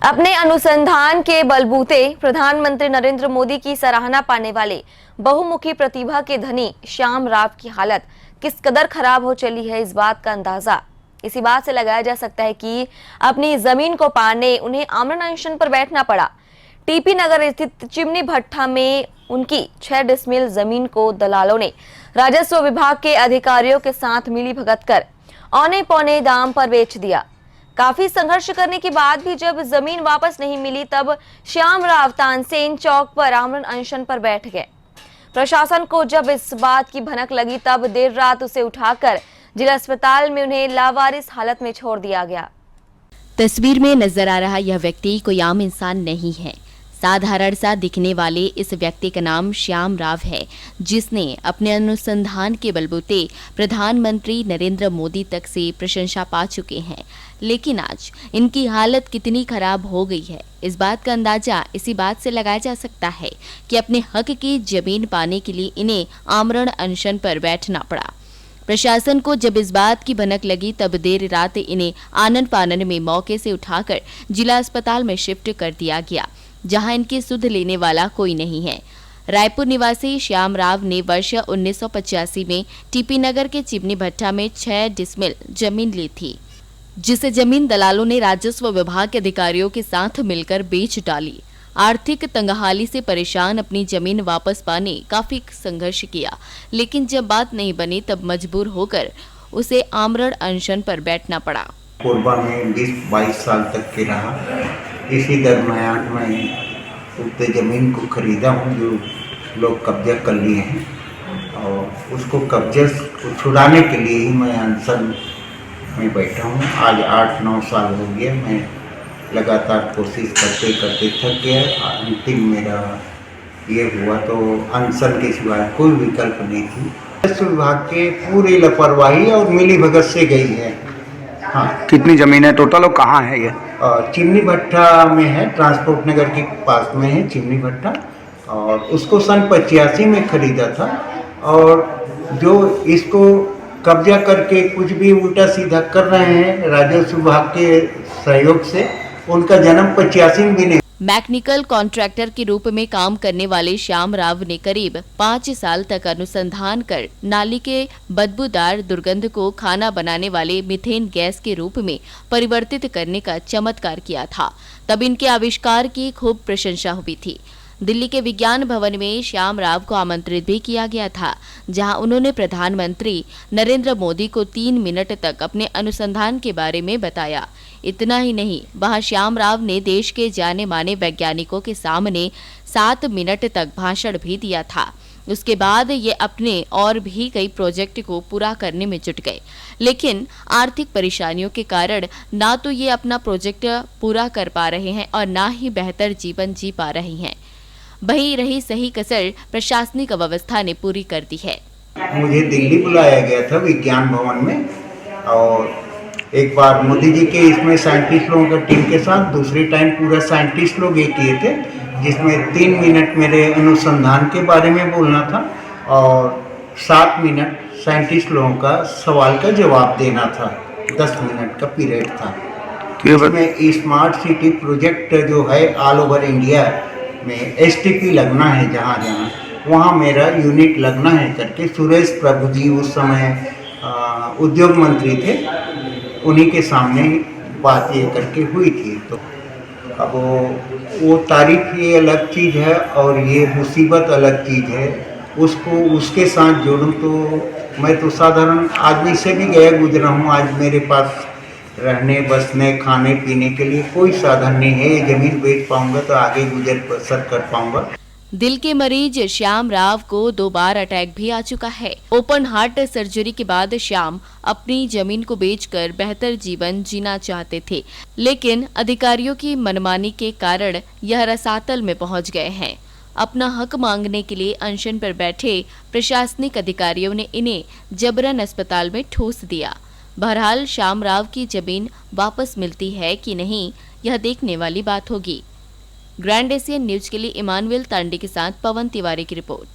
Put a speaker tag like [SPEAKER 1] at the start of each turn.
[SPEAKER 1] अपने अनुसंधान के बलबूते प्रधानमंत्री नरेंद्र मोदी की सराहना पाने वाले बहुमुखी प्रतिभा के धनी श्याम राव की हालत किस कदर खराब हो चली है, इस बात का अंदाजा इसी बात से लगाया जा सकता है कि अपनी जमीन को पाने उन्हें आमरण अनशन पर बैठना पड़ा। टीपी नगर स्थित चिमनी भट्टा में उनकी 6 डिसमिल जमीन को दलालों ने राजस्व विभाग के अधिकारियों के साथ मिलीभगत कर औने पौने दाम पर बेच दिया। काफी संघर्ष करने के बाद भी जब जमीन वापस नहीं मिली, तब श्याम राव तानसेन चौक पर आमरण अनशन पर बैठ गए। प्रशासन को जब इस बात की भनक लगी, तब देर रात उसे उठाकर जिला अस्पताल में उन्हें लावारिस हालत में छोड़ दिया गया।
[SPEAKER 2] तस्वीर में नजर आ रहा यह व्यक्ति कोई आम इंसान नहीं है। साधारण सा दिखने वाले इस व्यक्ति का नाम श्याम राव है, जिसने अपने अनुसंधान के बलबूते प्रधानमंत्री नरेंद्र मोदी तक से प्रशंसा पा चुके हैं। लेकिन आज इनकी हालत कितनी खराब हो गई है, इस बात का अंदाजा इसी बात से लगाया जा सकता है कि अपने हक की जमीन पाने के लिए इन्हें आमरण अनशन पर बैठना पड़ा। प्रशासन को जब इस बात की भनक लगी, तब देर रात इन्हें आनन फानन में मौके से उठाकर जिला अस्पताल में शिफ्ट कर दिया गया, जहां इनकी सुध लेने वाला कोई नहीं है। रायपुर निवासी श्याम राव ने वर्ष 1985 में टीपी नगर के चिमनी भट्टा में 6 डिसमिल जमीन ली थी, जिसे जमीन दलालों ने राजस्व विभाग के अधिकारियों के साथ मिलकर बेच डाली। आर्थिक तंगहाली से परेशान अपनी जमीन वापस पाने काफी संघर्ष किया, लेकिन जब बात नहीं बनी, तब मजबूर होकर उसे आमरण अनशन पर बैठना पड़ा।
[SPEAKER 3] कोरबा में 20-22 साल तक के रहा। इसी दरमियान मैं उस ज़मीन को खरीदा हूँ जो लोग कब्जा कर लिए हैं, और उसको कब्जे को छुड़ाने के लिए ही मैं अनशन में बैठा हूँ। आज 8-9 साल हो गया। मैं लगातार कोशिश करते करते थक गया। अंतिम मेरा ये हुआ तो अनशन के सिवाय कोई विकल्प नहीं थी। राजस्व विभाग के पूरी लापरवाही और मिलीभगत से गई है। हाँ,
[SPEAKER 4] कितनी ज़मीन है टोटल और कहाँ है ये?
[SPEAKER 3] चिमनी भट्टा में है, ट्रांसपोर्ट नगर के पास में है चिमनी भट्टा, और उसको सन 85 में खरीदा था। और जो इसको कब्जा करके कुछ भी उल्टा सीधा कर रहे हैं राजस्व विभाग के सहयोग से, उनका जन्म 85 में भी नहीं।
[SPEAKER 2] मैकेनिकल कॉन्ट्रैक्टर के रूप में काम करने वाले श्याम राव ने करीब 5 साल तक अनुसंधान कर नाली के बदबूदार दुर्गंध को खाना बनाने वाले मीथेन गैस के रूप में परिवर्तित करने का चमत्कार किया था। तब इनके आविष्कार की खूब प्रशंसा हुई थी। दिल्ली के विज्ञान भवन में श्याम राव को आमंत्रित भी किया गया था, जहां उन्होंने प्रधानमंत्री नरेंद्र मोदी को 3 मिनट तक अपने अनुसंधान के बारे में बताया। इतना ही नहीं, वहां श्याम राव ने देश के जाने माने वैज्ञानिकों के सामने 7 मिनट तक भाषण भी दिया था। उसके बाद ये अपने और भी कई प्रोजेक्ट को पूरा करने में जुट गए, लेकिन आर्थिक परेशानियों के कारण ना तो ये अपना प्रोजेक्ट पूरा कर पा रहे हैं और ना ही बेहतर जीवन जी पा रहे हैं। वही रही सही कसर प्रशासनिक व्यवस्था ने पूरी कर दी है।
[SPEAKER 3] मुझे दिल्ली बुलाया गया था विज्ञान भवन में, और एक बार मोदी जी के इसमें साइंटिस्ट लोगों का टीम के साथ, दूसरी टाइम पूरा साइंटिस्ट लोग ये किए थे, जिसमें 3 मिनट मेरे अनुसंधान के बारे में बोलना था और 7 मिनट साइंटिस्ट लोगों का सवाल का जवाब देना था। 10 मिनट का पीरियड था। इसमें स्मार्ट सिटी प्रोजेक्ट जो है ऑल ओवर इंडिया में STP लगना है, जहाँ जहाँ वहाँ मेरा यूनिट लगना है करके सुरेश प्रभु जी उस समय उद्योग मंत्री थे, उन्हीं के सामने बात ये करके हुई थी। तो अब वो तारीफ ये अलग चीज़ है और ये मुसीबत अलग चीज़ है। उसको उसके साथ जोड़ूं तो मैं तो साधारण आदमी से भी गया गुजरा हूँ। आज मेरे पास रहने बसने खाने पीने के लिए कोई साधन नहीं है। ये जमीन बेच पाऊंगा तो आगे गुजर बसर कर पाऊंगा।
[SPEAKER 2] दिल के मरीज श्याम राव को 2 बार अटैक भी आ चुका है। ओपन हार्ट सर्जरी के बाद श्याम अपनी जमीन को बेचकर बेहतर जीवन जीना चाहते थे, लेकिन अधिकारियों की मनमानी के कारण यह रसातल में पहुंच गए हैं। अपना हक मांगने के लिए अनशन पर बैठे प्रशासनिक अधिकारियों ने इन्हें जबरन अस्पताल में ठूस दिया। बहरहाल श्याम राव की जमीन वापस मिलती है कि नहीं, यह देखने वाली बात होगी। ग्रैंड एशियन न्यूज के लिए इमानुएल तांडे के साथ पवन तिवारी की रिपोर्ट।